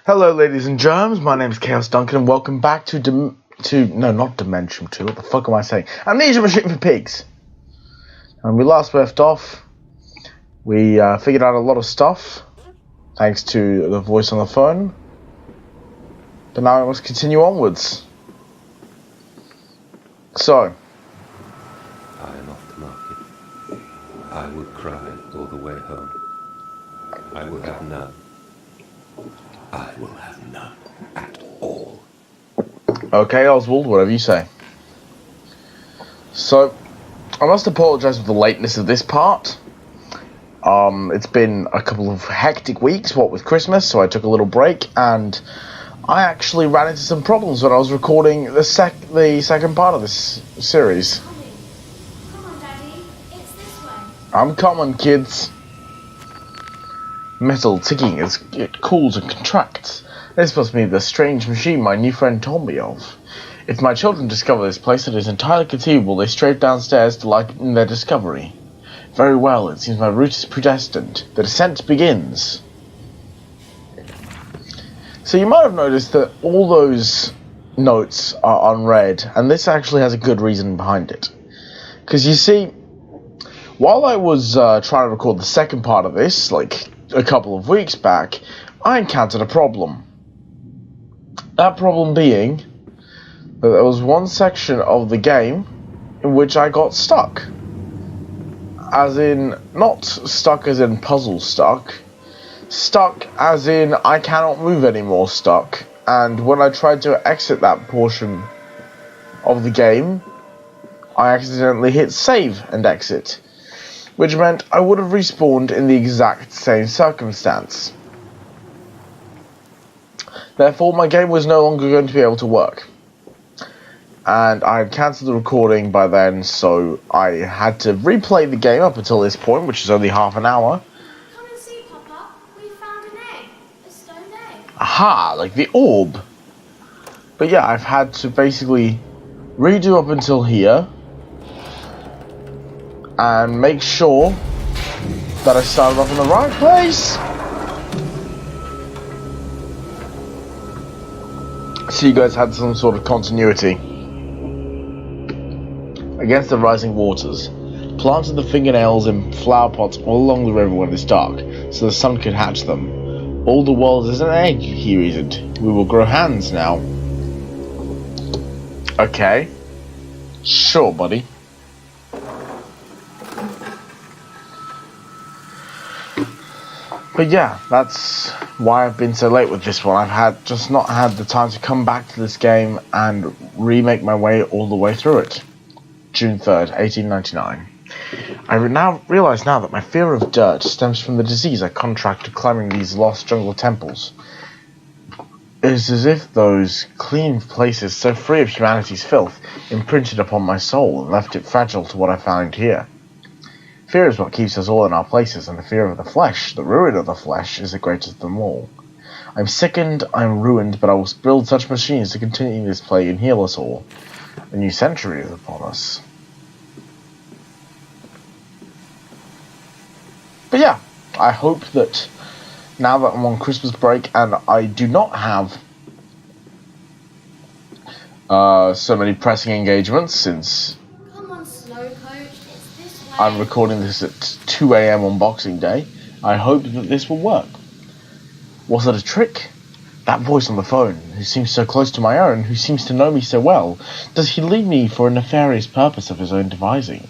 Hello, ladies and germs. My name is Chaos Duncan, and welcome back to not Dimension 2. What the fuck am I saying? Amnesia Machine for Pigs. When we last left off, we figured out a lot of stuff, thanks to the voice on the phone. But now we must continue onwards. So, I am off the market. I will cry all the way home. I will have none. I will have none at all. okay, Oswald, whatever you say. So, I must apologize for the lateness of this part. It's been a couple of hectic weeks, what with Christmas, so I took a little break, and I actually ran into some problems when I was recording the second part of this series. Come on, Daddy. It's this way. I'm coming, kids. Metal ticking as it cools and contracts. This must be the strange machine my new friend told me of. If my children discover this place, it is entirely conceivable they straight downstairs to lighten their discovery. Very well, it seems my route is predestined. The descent begins. So you might have noticed that all those notes are unread, and this actually has a good reason behind it. Because you see, while I was trying to record the second part of this, like a couple of weeks back, I encountered a problem. That problem being that there was one section of the game in which I got stuck. As in, not stuck as in puzzle stuck. Stuck as in I cannot move anymore stuck. And when I tried to exit that portion of the game, I accidentally hit save and exit, which meant I would have respawned in the exact same circumstance. Therefore, my game was no longer going to be able to work. And I had cancelled the recording by then, so I had to replay the game up until this point, which is only half an hour. Come and see, Papa. We found an egg. A stone egg. Aha, like the orb. But yeah, I've had to basically redo up until here and make sure that I started off in the right place. So you guys had some sort of continuity. Against the rising waters, planted the fingernails in flower pots all along the river when it's dark, so the sun could hatch them. All the world is an egg, he reasoned. We will grow hands now. Okay. Sure, buddy. But yeah, that's why I've been so late with this one. I've just not had the time to come back to this game and remake my way all the way through it. June 3rd, 1899. I now realise that my fear of dirt stems from the disease I contracted climbing these lost jungle temples. It is as if those clean places, so free of humanity's filth, imprinted upon my soul and left it fragile to what I found here. Fear is what keeps us all in our places, and the fear of the flesh, the ruin of the flesh, is the greatest of them all. I'm sickened, I'm ruined, but I will build such machines to continue this plague and heal us all. A new century is upon us. But yeah, I hope that now that I'm on Christmas break and I do not have so many pressing engagements, since Come on, Slowcoach. It's this way. I'm recording this at 2 AM on Boxing Day, I hope that this will work. Was it a trick? That voice on the phone, who seems so close to my own, who seems to know me so well, does he lead me for a nefarious purpose of his own devising?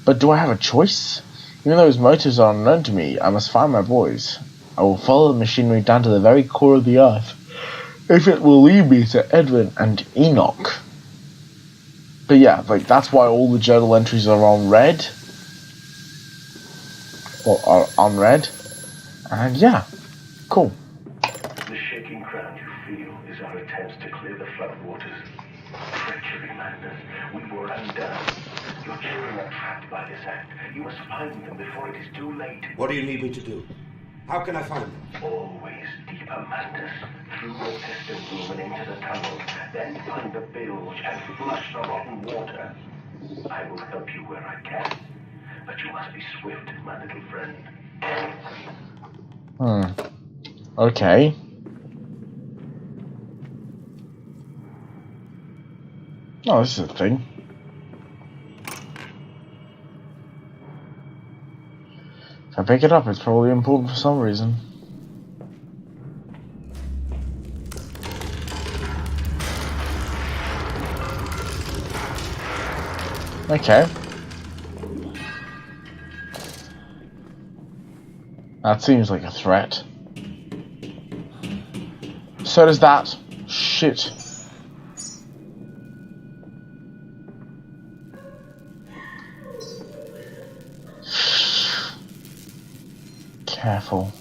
But do I have a choice? Even though his motives are unknown to me, I must find my boys. I will follow the machinery down to the very core of the earth, if it will lead me to Edwin and Enoch. But yeah, like, that's why all the journal entries are on red. Or are unread. And yeah, cool. The shaking ground you feel is our attempts to clear the floodwaters. Treachery, madness. We were undone. Your children are trapped by this act. You must find them before it is too late. What do you need me to do? How can I find them? Always deeper, madness. Through the testing room and into the tunnels. Then find the bilge and flush the rotten water. I will help you where I can. But you must be swift, my little friend. Okay. Oh, this is a thing. If I pick it up, it's probably important for some reason. Okay. That seems like a threat. So does that. Shit. Careful.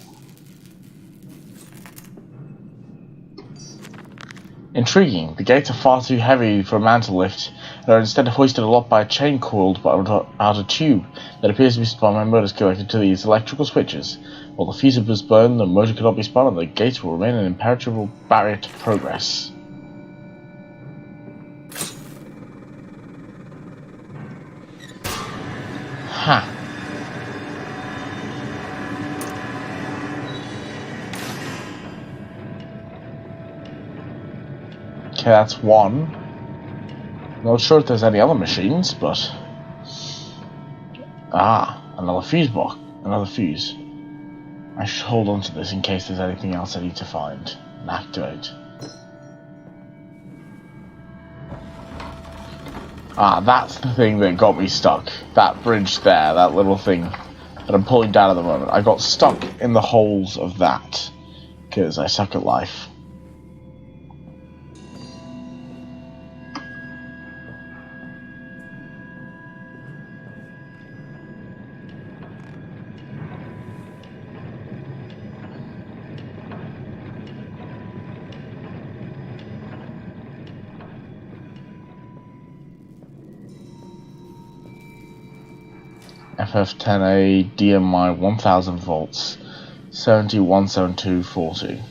Intriguing. The gates are far too heavy for a man to lift, and are instead hoisted aloft by a chain coiled out a tube that appears to be spun by motors connected to these electrical switches. While the fusible is burned, the motor cannot be spun, and the gates will remain an impenetrable barrier to progress. Ha! Okay, that's one. Not sure if there's any other machines, but... Ah, another fuse box. Another fuse. I should hold on to this in case there's anything else I need to find and activate. Ah, that's the thing that got me stuck. That bridge there, that little thing that I'm pulling down at the moment. I got stuck in the holes of that because I suck at life. FF10A DMI 1000 volts 717240.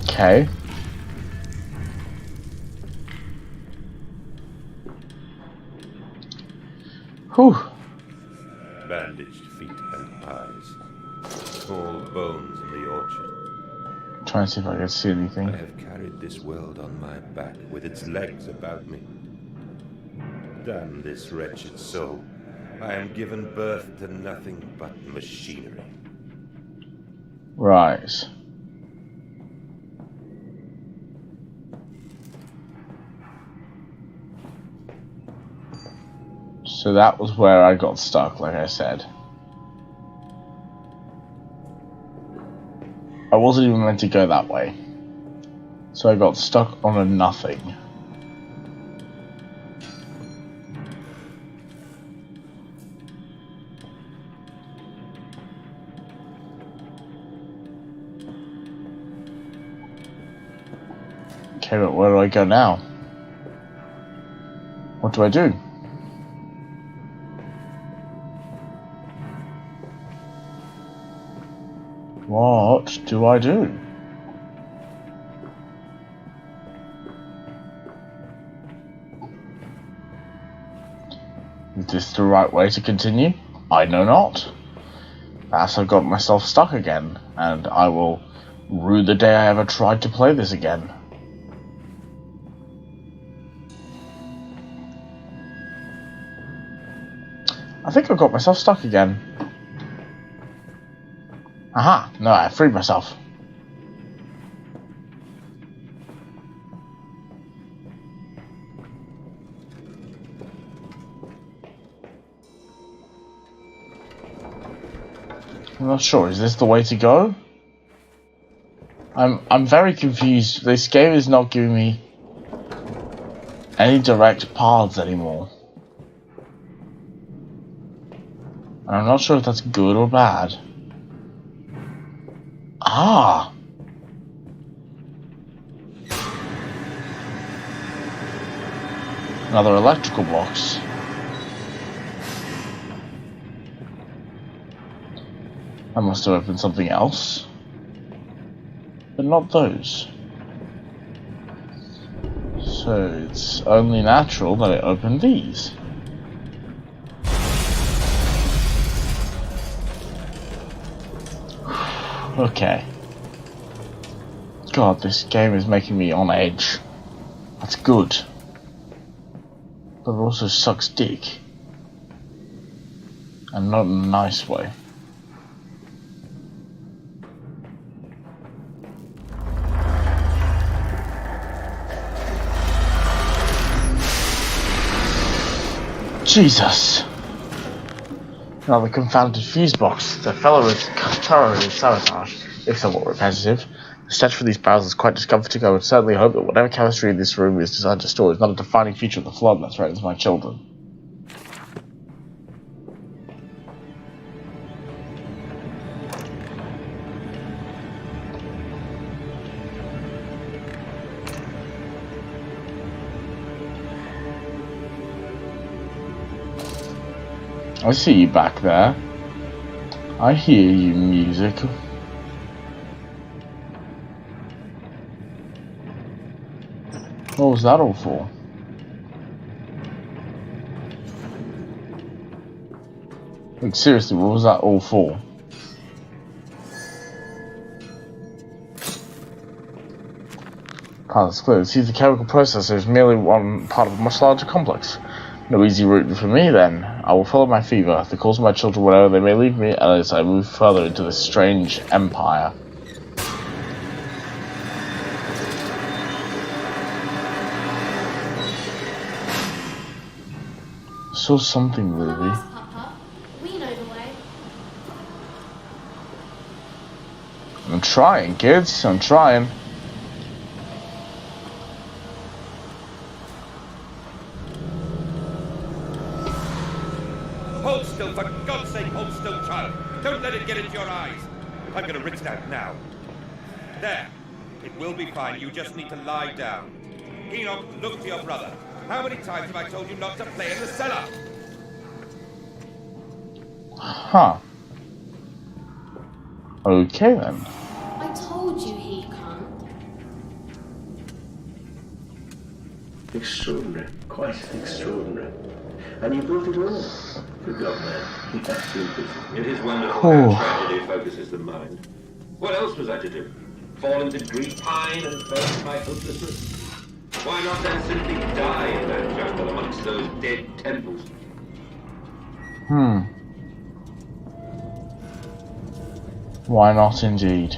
Okay. Whew. Bandaged feet and eyes. Small bones in the orchard. Trying to see if I can see anything. I have carried this world on my back with its legs about me. Damn this wretched soul. I am given birth to nothing but machinery. Right. So that was where I got stuck, like I said. I wasn't even meant to go that way. So I got stuck on a nothing. Okay, but where do I go now? What do I do? What do I do? Is this the right way to continue? I know not. Perhaps I've got myself stuck again, and I will rue the day I ever tried to play this again. I think I've got myself stuck again. Aha! No, I freed myself. I'm not sure. Is this the way to go? I'm very confused. This game is not giving me any direct paths anymore. And I'm not sure if that's good or bad. Ah! Another electrical box. I must have opened something else. But not those. So it's only natural that I opened these. Okay. God, this game is making me on edge. That's good. But it also sucks dick. And not in a nice way. Jesus! Now the confounded fuse box. The fellow is thoroughly sabotaged, if somewhat repetitive. The search for these barrels is quite discomforting. I would certainly hope that whatever chemistry in this room is designed to store is not a defining feature of the flood that threatens my children. I see you back there. I hear you, music. What was that all for? Like, seriously, what was that all for? It's clear. It seems the chemical processor is merely one part of a much larger complex. No easy route for me, then. I will follow my fever, the calls of my children wherever they may lead me, as I move further into this strange empire. Saw something, Ruby. Papa, we know the way. I'm trying, kids. I'm trying. Hold still, for God's sake, hold still, child. Don't let it get into your eyes. I'm gonna rinse it out now. There. It will be fine. You just need to lie down. Enoch, look to your brother. How many times have I told you not to play in the cellar? Huh. Okay, then. I told you he can't. Extraordinary. Quite extraordinary. And you built it all. Good God, man. You absolutely. It is wonderful how tragedy focuses the mind. What else was I to do? Fall into grief pine and burn my hopelessness? Why not then simply die in that jungle amongst those dead temples? Why not, indeed?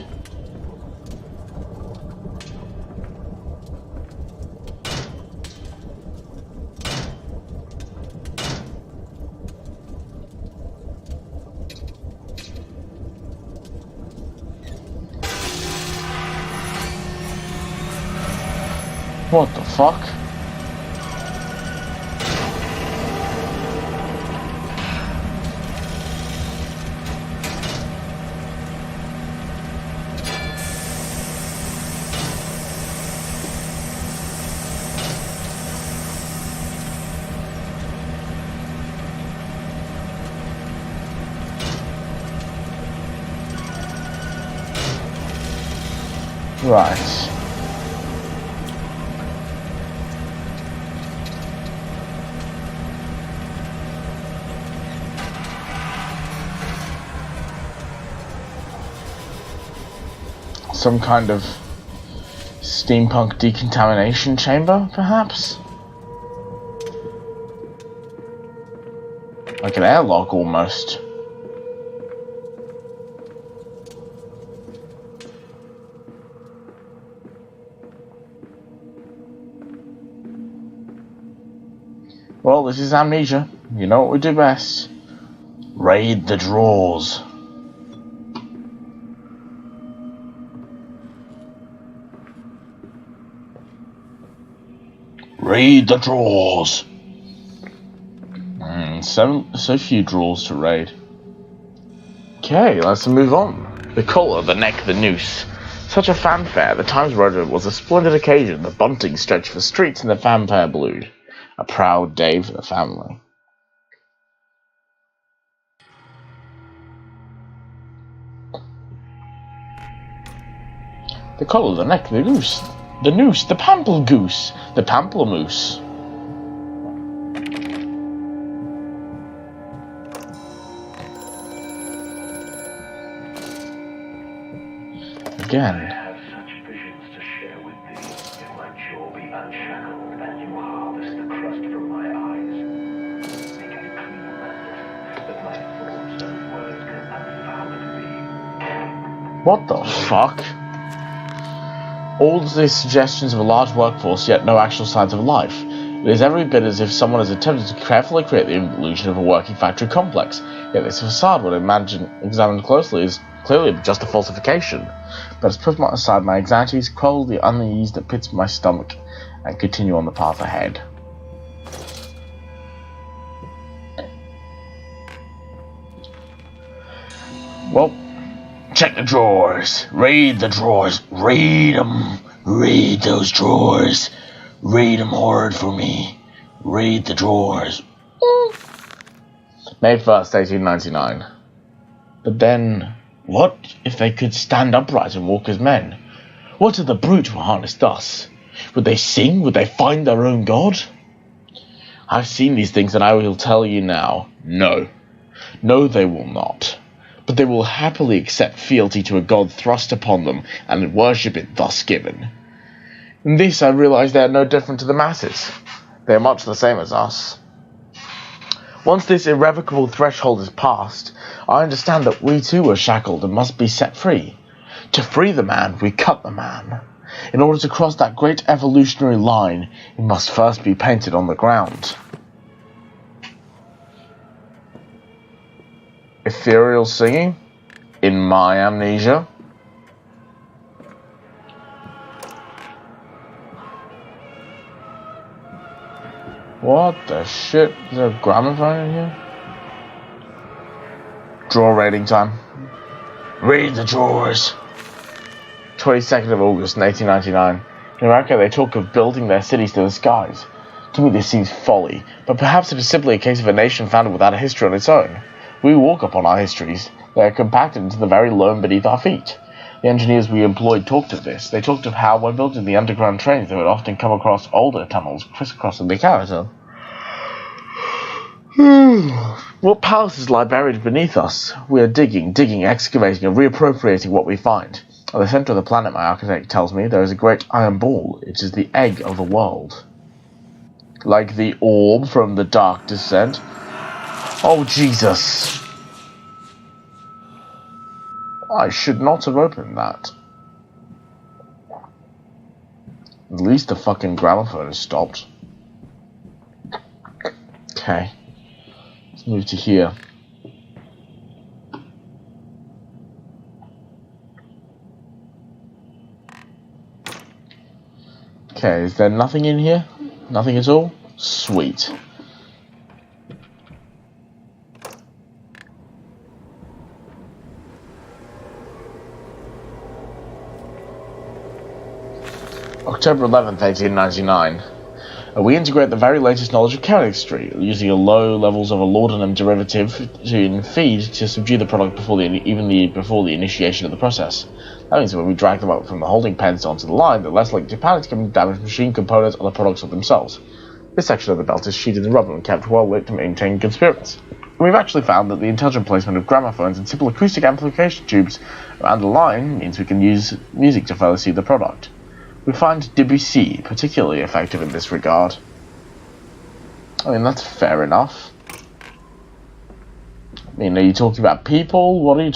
What the fuck? Right. Some kind of steampunk decontamination chamber, perhaps? Like an airlock, almost. Well, this is Amnesia. You know what we do best. Raid the drawers. Raid the drawers. So few drawers to raid. Okay, let's move on. The collar, the neck, the noose. Such a fanfare. The Times Road was a splendid occasion. The bunting stretched the streets and the fanfare blew. A proud day for the family. The collar, the neck, the noose, the pamplegoose, the pamplemousse. again. I have such visions to share with thee. If my jaw be unshackled and you harvest the crust from my eyes, make it clean madness that my thoughts and words can unfoul thee. What the fuck? All these suggestions of a large workforce, yet no actual signs of life. It is every bit as if someone has attempted to carefully create the illusion of a working factory complex, yet this facade, when examined closely, is clearly just a falsification. But I put aside my anxieties, quell the unease that pits my stomach, and continue on the path ahead. Well, check the drawers. Raid the drawers. Raid them. Raid those drawers. Raid them hard for me. Raid the drawers. May 1st, 1899. But then, what if they could stand upright and walk as men? What if the brute were harnessed thus? Would they sing? Would they find their own god? I've seen these things, and I will tell you now, no. No, they will not. But they will happily accept fealty to a god thrust upon them, and worship it thus given. In this I realize they are no different to the masses. They are much the same as us. Once this irrevocable threshold is passed, I understand that we too are shackled and must be set free. To free the man, we cut the man. In order to cross that great evolutionary line, it must first be painted on the ground. Ethereal singing? In my amnesia? What the shit? Is there a gramophone in here? Drawer raiding time. Raid the drawers. 22nd of August, 1899. In America, they talk of building their cities to the skies. To me, this seems folly, but perhaps it is simply a case of a nation founded without a history on its own. We walk upon our histories. They are compacted into the very loam beneath our feet. The engineers we employed talked of this. They talked of how, when building the underground trains, they would often come across older tunnels crisscrossing the character. What palaces lie buried beneath us? We are digging, excavating, and reappropriating what we find. At the center of the planet, my architect tells me, there is a great iron ball. It is the egg of the world. Like the orb from the Dark Descent. Oh, Jesus. I should not have opened that. At least the fucking gramophone is stopped. Okay. Let's move to here. Okay, is there nothing in here? Nothing at all? Sweet. October 11th, 1899. We integrate the very latest knowledge of chemistry, using low levels of a laudanum derivative in feed to subdue the product before the initiation of the process. That means that when we drag them up from the holding pens onto the line, the less likely to panic can damage machine components or the products of themselves. This section of the belt is sheeted in rubber and kept well lit to maintain good spirits. We've actually found that the intelligent placement of gramophones and simple acoustic amplification tubes around the line means we can use music to further see the product. We find Debussy particularly effective in this regard. I mean, that's fair enough. I mean, are you talking about people? What are you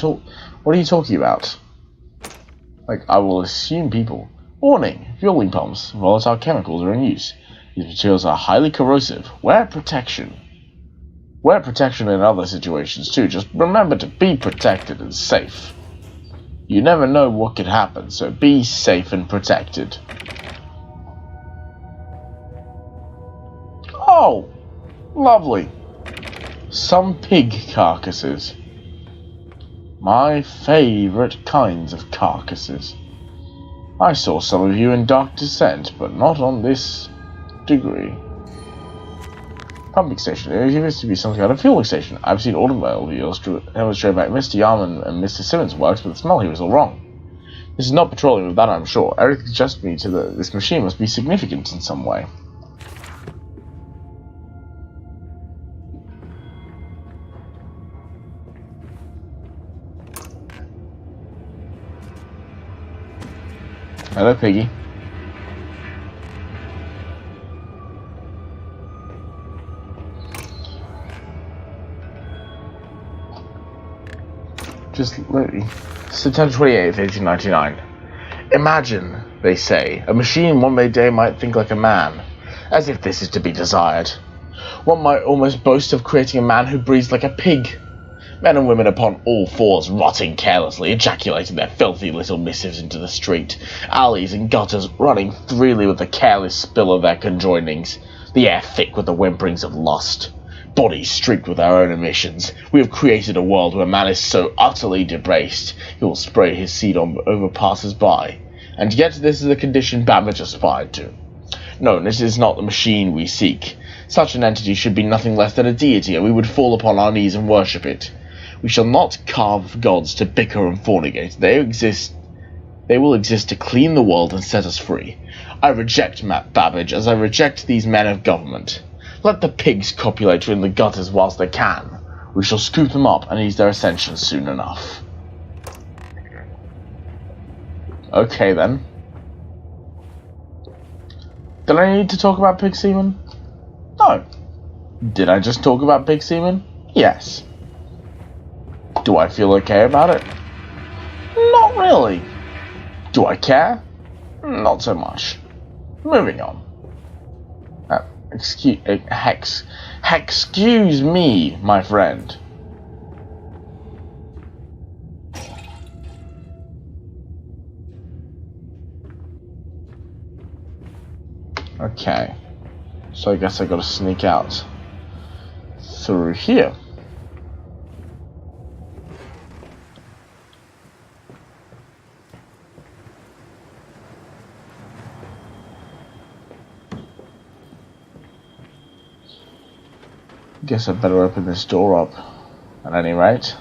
talking about? Like, I will assume people. Warning! Fueling pumps. Volatile chemicals are in use. These materials are highly corrosive. Wear protection. Wear protection in other situations too. Just remember to be protected and safe. You never know what could happen, so be safe and protected. Oh! Lovely. Some pig carcasses. My favourite kinds of carcasses. I saw some of you in Dark Descent, but not on this degree. Pumping station. It appears to be some kind of fueling station. I've seen automobile videos demonstrate by Mr. Yarman and Mr. Simmons' works, but the smell here is all wrong. This is not petroleum, of that I'm sure. Everything suggests me to this machine must be significant in some way. Hello, Piggy. Just let me. September 28th, 1899. Imagine, they say, a machine one day might think like a man, as if this is to be desired. One might almost boast of creating a man who breathes like a pig. Men and women upon all fours, rotting carelessly, ejaculating their filthy little missives into the street, alleys and gutters running freely with the careless spill of their conjoinings, the air thick with the whimperings of lust. Bodies streaked with our own emissions. We have created a world where man is so utterly debased he will spray his seed over passers-by. And yet this is a condition Babbage aspired to. No, this is not the machine we seek. Such an entity should be nothing less than a deity, and we would fall upon our knees and worship it. We shall not carve gods to bicker and fornicate. They will exist to clean the world and set us free. I reject Matt Babbage as I reject these men of government. Let the pigs copulate in the gutters whilst they can. We shall scoop them up and ease their ascension soon enough. Okay then. Did I need to talk about pig semen? No. Did I just talk about pig semen? Yes. Do I feel okay about it? Not really. Do I care? Not so much. Moving on. Excuse me, my friend. Okay. So I guess I gotta sneak out through here. Guess I better open this door up, at any rate.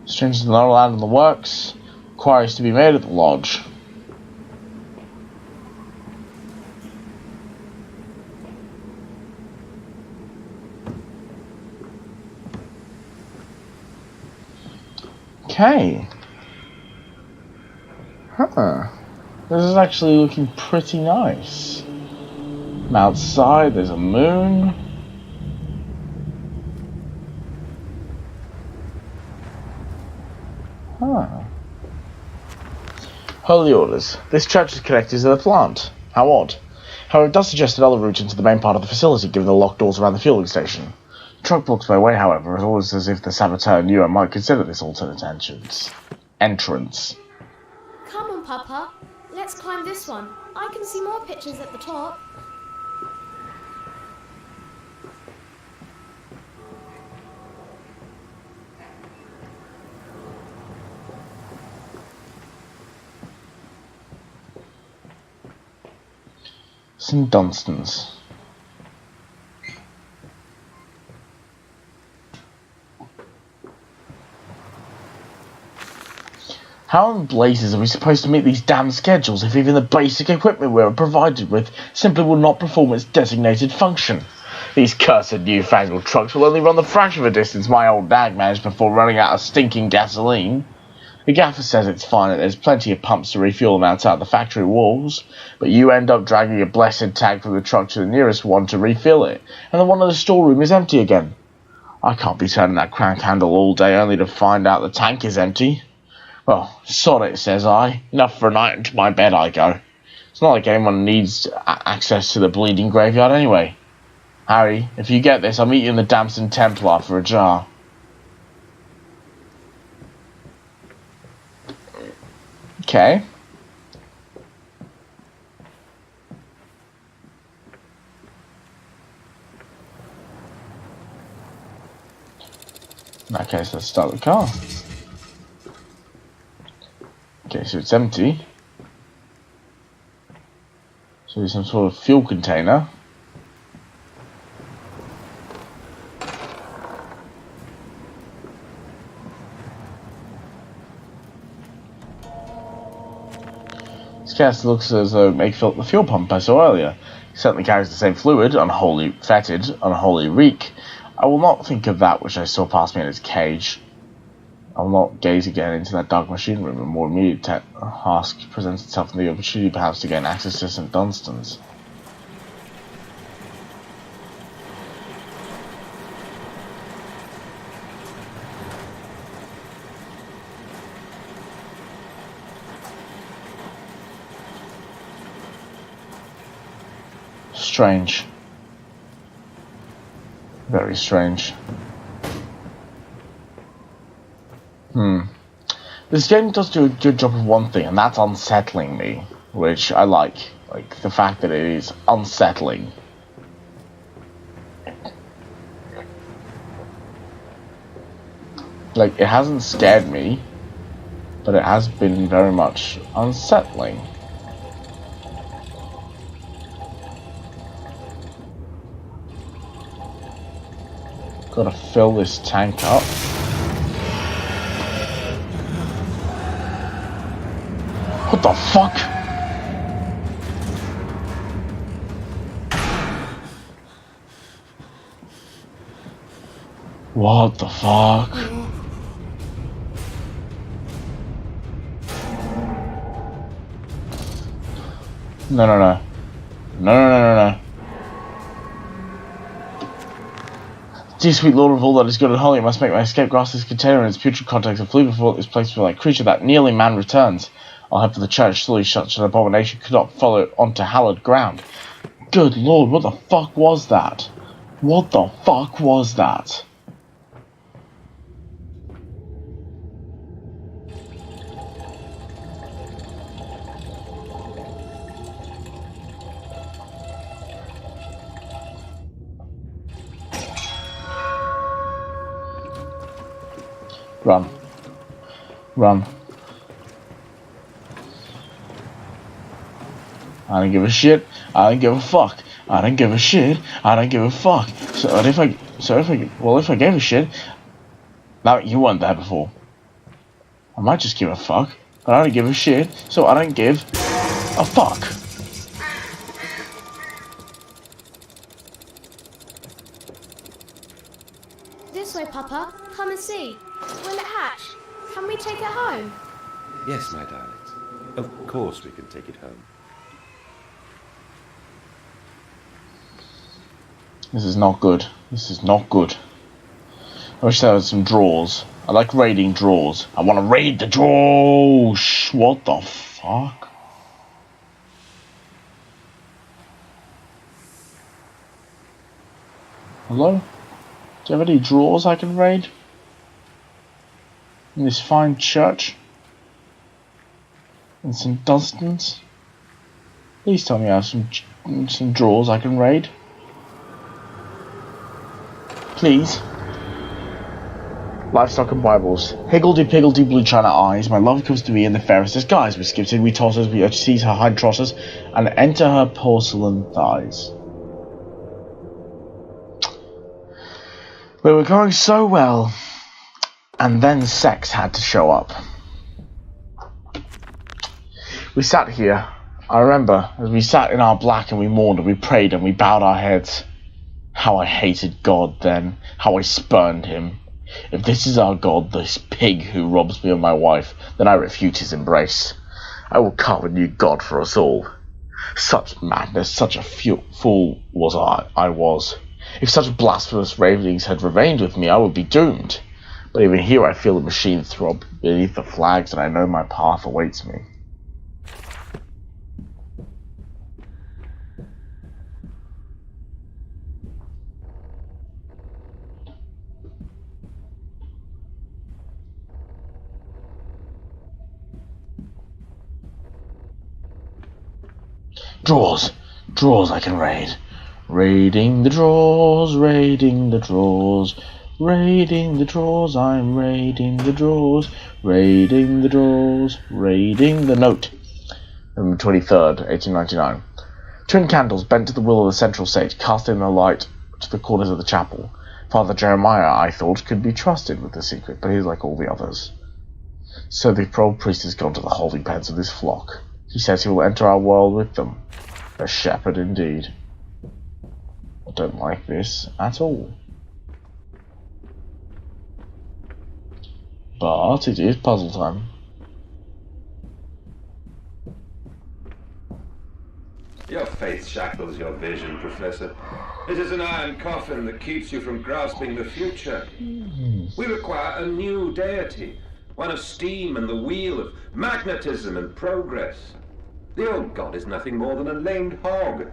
Strangers are not allowed in the works. Inquiries to be made at the lodge. Okay. Huh. This is actually looking pretty nice. I'm outside, there's a moon. Huh. Holy orders. This church is connected to the plant. How odd. However, it does suggest another route into the main part of the facility, given the locked doors around the fueling station. The truck blocks my way, however, it's almost as if the saboteur knew I might consider this alternate entrance. Come on, Papa. Let's climb this one. I can see more pictures at the top. St. Dunstan's. How in blazes are we supposed to meet these damn schedules if even the basic equipment we were provided with simply will not perform its designated function? These cursed newfangled trucks will only run the fraction of a distance my old nag managed before running out of stinking gasoline. The gaffer says it's fine and there's plenty of pumps to refuel them outside the factory walls, but you end up dragging a blessed tag from the truck to the nearest one to refill it, and the one in the storeroom is empty again. I can't be turning that crank handle all day only to find out the tank is empty. Well, sod it, says I. Enough for a night, and to my bed I go. It's not like anyone needs access to the bleeding graveyard anyway. Harry, if you get this, I'll meet you in the Damson Templar for a jar. Okay. In that case, let's start the car. Okay, so it's empty. So there's some sort of fuel container. This gas looks as though it may fill up the fuel pump I saw earlier. certainly carries the same fluid, unholy, fetid, unholy reek. I will not think of that which I saw pass me in its cage. I will not gaze again into that dark machine room. A more immediate task presents itself in the opportunity perhaps to gain access to St. Dunstan's. Strange. Very strange. This game does do a good job of one thing, and that's unsettling me, which I like. Like, the fact that it is unsettling. Like, it hasn't scared me, but it has been very much unsettling. Gotta fill this tank up. What the fuck? What the fuck? No, no, no. No, no, no, no, no. Dear sweet lord of all that is good and holy, I must make my escape, grasp this container in its putrid contents, and flee before this place for like creature that kneeling man returns. I'll hope for the church, surely such an abomination could not follow onto hallowed ground. Good lord, what the fuck was that? What the fuck was that? Run. Run. I don't give a shit. I don't give a fuck. I don't give a shit. I don't give a fuck. If I gave a shit, now you weren't there before. I might just give a fuck, but I don't give a shit, so I don't give a fuck. This way, Papa. Come and see. Will it hatch? Can we take it home? Yes, my darlings. Of course we can take it home. This is not good. This is not good. I wish there was some drawers. I like raiding drawers. I want to raid the drawers. What the fuck? Hello? Do you have any drawers I can raid? In this fine church? In St. Dunstan's? Please tell me I have some drawers I can raid. Please. Livestock and Bibles. Higgledy-piggledy blue china eyes, my love comes to me in the fairest disguise. We skip in, we toss as we seize her hind trotters, and enter her porcelain thighs. We were going so well, and then sex had to show up. We sat here, I remember, as we sat in our black and we mourned and we prayed and we bowed our heads. How I hated God then, how I spurned him. If this is our God, this pig who robs me of my wife, then I refute his embrace. I will carve a new God for us all. Such madness, such a fool was I was. If such blasphemous ravings had remained with me, I would be doomed. But even here I feel the machine throb beneath the flags, and I know my path awaits me. Drawers! Drawers I can raid. Raiding the drawers, raiding the drawers, raiding the drawers, I'm raiding the drawers, raiding the drawers, raiding the note. November 23rd, 1899. Twin candles bent to the will of the central sage, casting their light to the corners of the chapel. Father Jeremiah, I thought, could be trusted with the secret, but he's like all the others. So the old priest has gone to the holding pens of this flock. He says he will enter our world with them. A shepherd indeed. don't like this at all. But it is puzzle time. Your faith shackles your vision, Professor. It is an iron coffin that keeps you from grasping the future. We require a new deity, one of steam and the wheel, of magnetism and progress. The old god is nothing more than a lamed hog,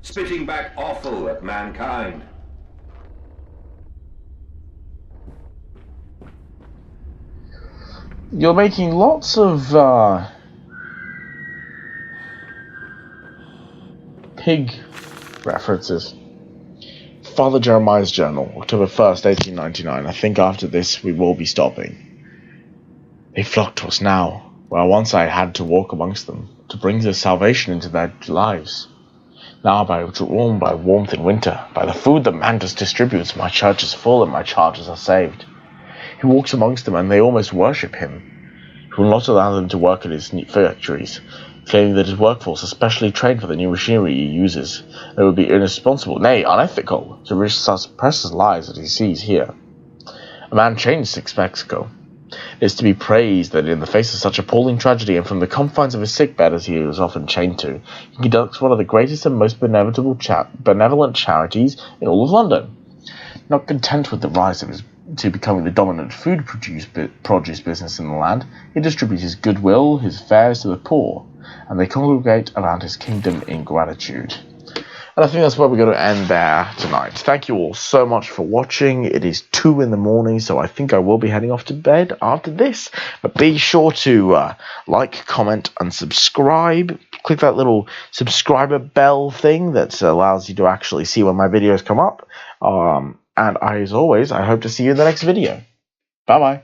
spitting back offal at mankind. You're making lots of pig references. Father Jeremiah's Journal, October 1st, 1899. I think after this we will be stopping. They flock to us now, where once I had to walk amongst them, to bring the salvation into their lives. Now, warmed by warmth in winter, by the food that Mantus distributes, my church is full and my charges are saved. He walks amongst them and they almost worship him. He will not allow them to work at his factories, claiming that his workforce is specially trained for the new machinery he uses, and it would be irresponsible, nay, unethical, to risk such precious lives that he sees here. A man changed 6 weeks ago. It is to be praised that in the face of such appalling tragedy, and from the confines of his sickbed as he is often chained to, he conducts one of the greatest and most benevolent charities in all of London. Not content with the rise of his to becoming the dominant food produce business in the land, he distributes his goodwill, his fares to the poor, and they congregate around his kingdom in gratitude. And I think that's where we're going to end there tonight. Thank you all so much for watching. It is 2 in the morning, so I think I will be heading off to bed after this. But be sure to like, comment, and subscribe. Click that little subscriber bell thing that allows you to actually see when my videos come up. And as always, I hope to see you in the next video. Bye-bye.